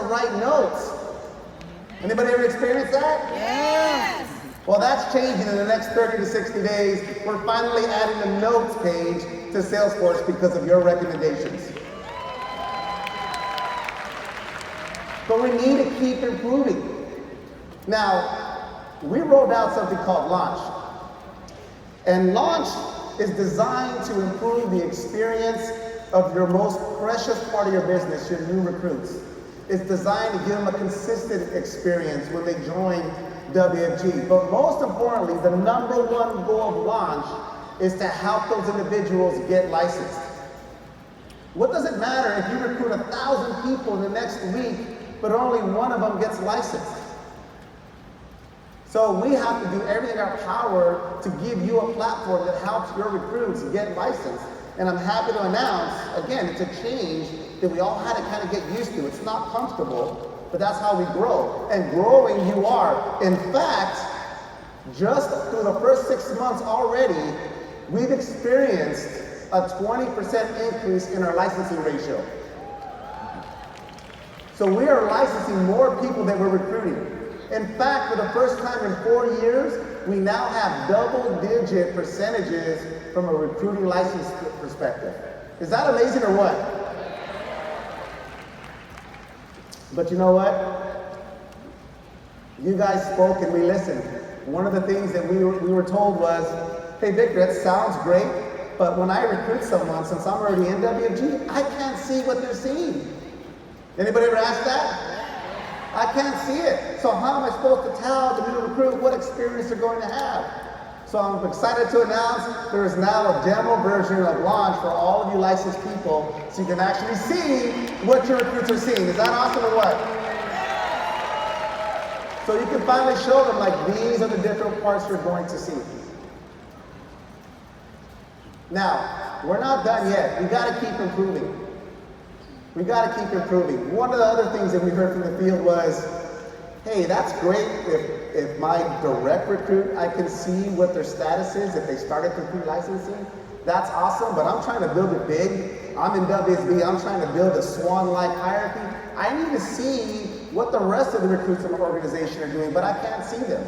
write notes. Anybody ever experienced that? Yes. Well, that's changing in the next 30 to 60 days. We're finally adding a notes page to Salesforce because of your recommendations. But we need to keep improving. Now, we rolled out something called Launch. And Launch is designed to improve the experience of your most precious part of your business, your new recruits. It's designed to give them a consistent experience when they join WFG. But most importantly, the number one goal of Launch is to help those individuals get licensed. What does it matter if you recruit 1,000 people in the next week, but only one of them gets licensed? So we have to do everything in our power to give you a platform that helps your recruits get licensed. And I'm happy to announce, again, it's a change that we all had to kind of get used to. It's not comfortable, but that's how we grow. And growing you are. In fact, just through the first 6 months already, we've experienced a 20% increase in our licensing ratio. So we are licensing more people than we're recruiting. In fact, for the first time in 4 years, we now have double-digit percentages from a recruiting license perspective. Is that amazing or what? But you know what? You guys spoke and we listened. One of the things that we were told was, hey, Victor, that sounds great, but when I recruit someone, since I'm already in WFG, I can't see what they're seeing. Anybody ever asked that? I can't see it. So how am I supposed to tell the new recruit what experience they're going to have? So I'm excited to announce there is now a demo version of Launch for all of you licensed people so you can actually see what your recruits are seeing. Is that awesome or what? So you can finally show them, like, these are the different parts you're going to see. Now, we're not done yet. We got to keep improving. We got to keep improving. One of the other things that we heard from the field was, hey, that's great if my direct recruit, I can see what their status is if they started through pre-licensing. That's awesome, but I'm trying to build it big. I'm in WSB, I'm trying to build a swan-like hierarchy. I need to see what the rest of the recruits in the organization are doing, but I can't see them.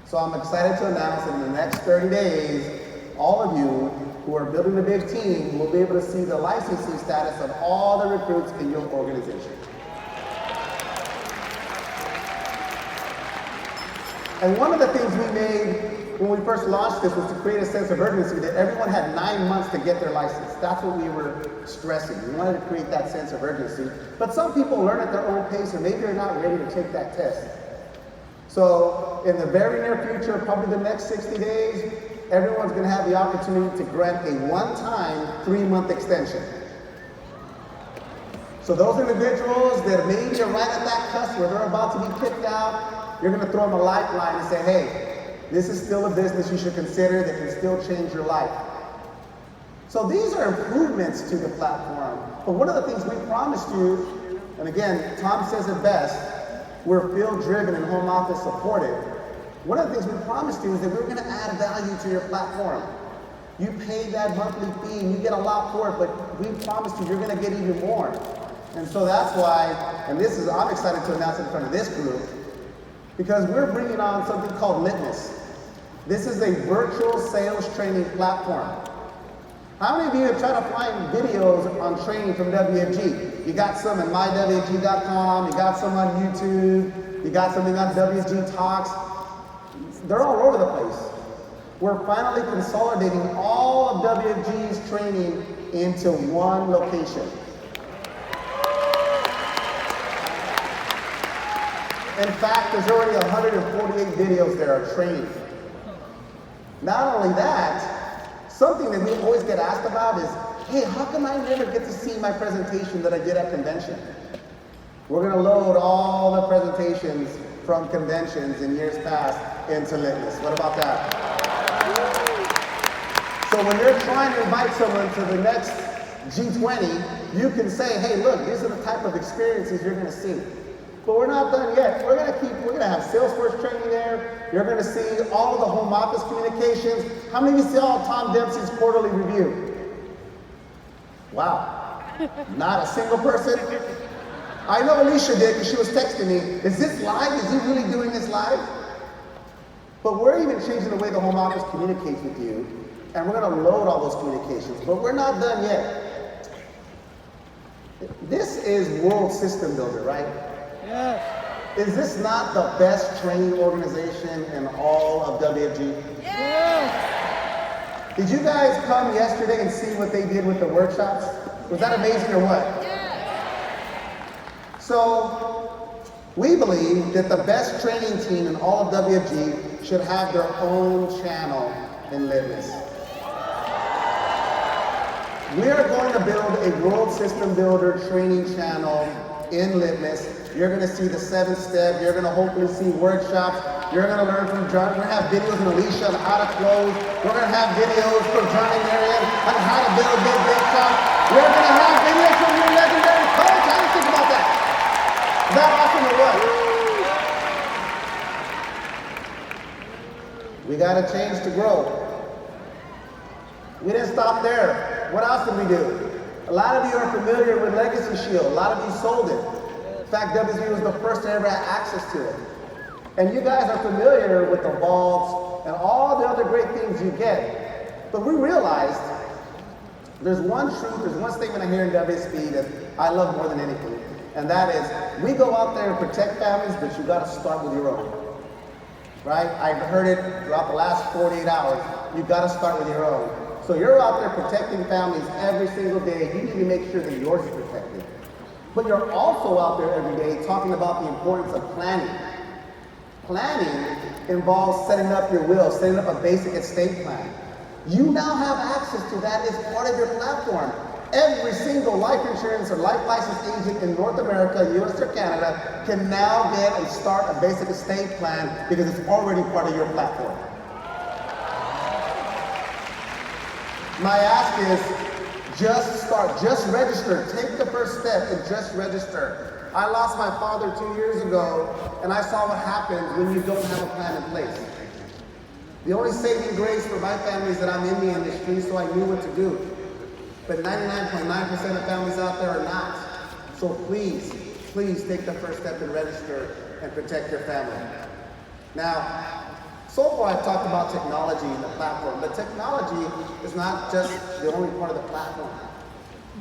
So I'm excited to announce that in the next 30 days, all of you who are building a big team will be able to see the licensing status of all the recruits in your organization. And one of the things we made when we first launched this was to create a sense of urgency that everyone had 9 months to get their license. That's what we were stressing. We wanted to create that sense of urgency. But some people learn at their own pace, or maybe they're not ready to take that test. So in the very near future, probably the next 60 days, everyone's going to have the opportunity to grant a one-time 3-month extension. So those individuals that maybe are right at that cusp where they're about to be kicked out, you're going to throw them a lifeline and say, hey, this is still a business you should consider that can still change your life. So these are improvements to the platform. But one of the things we promised you, and again, Tom says it best, we're field-driven and home office supported. One of the things we promised you is that we're going to add value to your platform. You pay that monthly fee and you get a lot for it, but we promised you you're going to get even more. And so that's why, and I'm excited to announce in front of this group, because we're bringing on something called Litmus. This is a virtual sales training platform. How many of you have tried to find videos on training from WFG? You got some at mywfg.com, you got some on YouTube, you got something on WFG Talks. They're all over the place. We're finally consolidating all of WFG's training into one location. In fact, there's already 148 videos there of training. Not only that, something that we always get asked about is, hey, how come I never get to see my presentation that I did at convention? We're going to load all the presentations from conventions in years past into Litmus. What about that? So when you're trying to invite someone to the next G20, you can say, hey, look, these are the type of experiences you're going to see. But we're not done yet. We're going to have Salesforce training there. You're going to see all of the home office communications. How many of you saw Tom Dempsey's quarterly review? Wow. Not a single person? I know Alicia did because she was texting me, is this live? Is he really doing this live? But we're even changing the way the home office communicates with you, and we're going to load all those communications. But we're not done yet. This is World System Builder, right? Yes. Is this not the best training organization in all of WFG? Yes. Did you guys come yesterday and see what they did with the workshops? Was that amazing or what? Yes. So, we believe that the best training team in all of WFG should have their own channel in Litmus. We are going to build a World System Builder training channel in Litmus. You're going to see the 7th step. You're going to hopefully see workshops. You're going to learn from John. We're going to have videos in Alicia on how to close. We're going to have videos from John and Marian on how to build a big shop. We're going to have videos from your legendary coach. How do you think about that? Is that awesome or what? We got to change to grow. We didn't stop there. What else did we do? A lot of you are familiar with Legacy Shield. A lot of you sold it. In fact, WSB was the first to ever have access to it. And you guys are familiar with the vaults and all the other great things you get. But we realized there's one truth, there's one statement I hear in WSB that I love more than anything. And that is, we go out there and protect families, but you gotta start with your own. Right? I've heard it throughout the last 48 hours. You gotta start with your own. So you're out there protecting families every single day. You need to make sure that yours is protected. But you're also out there every day talking about the importance of planning. Planning involves setting up your will, setting up a basic estate plan. You now have access to that as part of your platform. Every single life insurance or life license agent in North America, US or Canada, can now get and start a basic estate plan because it's already part of your platform. My ask is, just start, just register. Take the first step and just register. I lost my father 2 years ago, and I saw what happens when you don't have a plan in place. The only saving grace for my family is that I'm in the industry, so I knew what to do. But 99.9% of families out there are not. So please, please take the first step and register and protect your family. Now, so far I've talked about technology and the platform, but technology is not just the only part of the platform.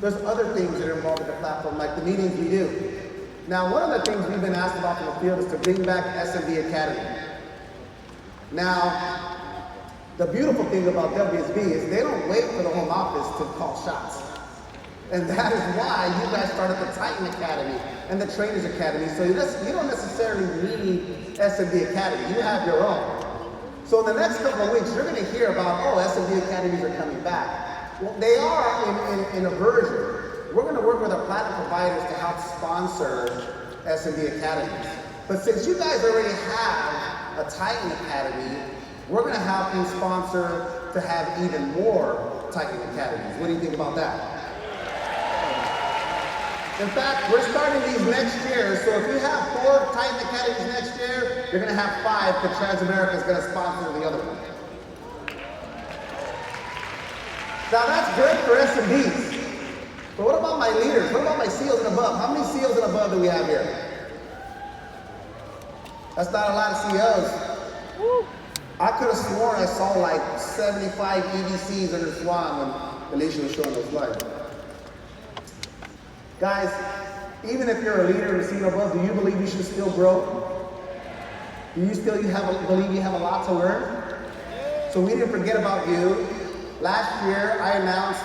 There's other things that are involved in the platform, like the meetings we do. Now, one of the things we've been asked about from the field is to bring back SMB Academy. Now, the beautiful thing about WSB is they don't wait for the home office to call shots. And that is why you guys started the Titan Academy and the Trainers Academy. So you don't necessarily need SMB Academy. You have your own. So in the next couple of weeks, you're going to hear about, oh, SMB Academies are coming back. Well, they are in a version. We're going to work with our platinum providers to help sponsor SMB Academies. But since you guys already have a Titan Academy, we're going to help you sponsor to have even more Titan Academies. What do you think about that? In fact, we're starting these next year, so if you have 4 Titan Academies next year, you're going to have 5 because Transamerica is going to sponsor the other one. Now that's great for SMBs, but what about my leaders? What about my SEALs and above? How many SEALs and above do we have here? That's not a lot of CEOs. Woo. I could have sworn I saw like 75 EDCs under SWAN when Alicia was showing those slides. Guys, even if you're a leader in the CEO above, do you believe you should still grow? Do you still believe you have a lot to learn? So we didn't forget about you. Last year, I announced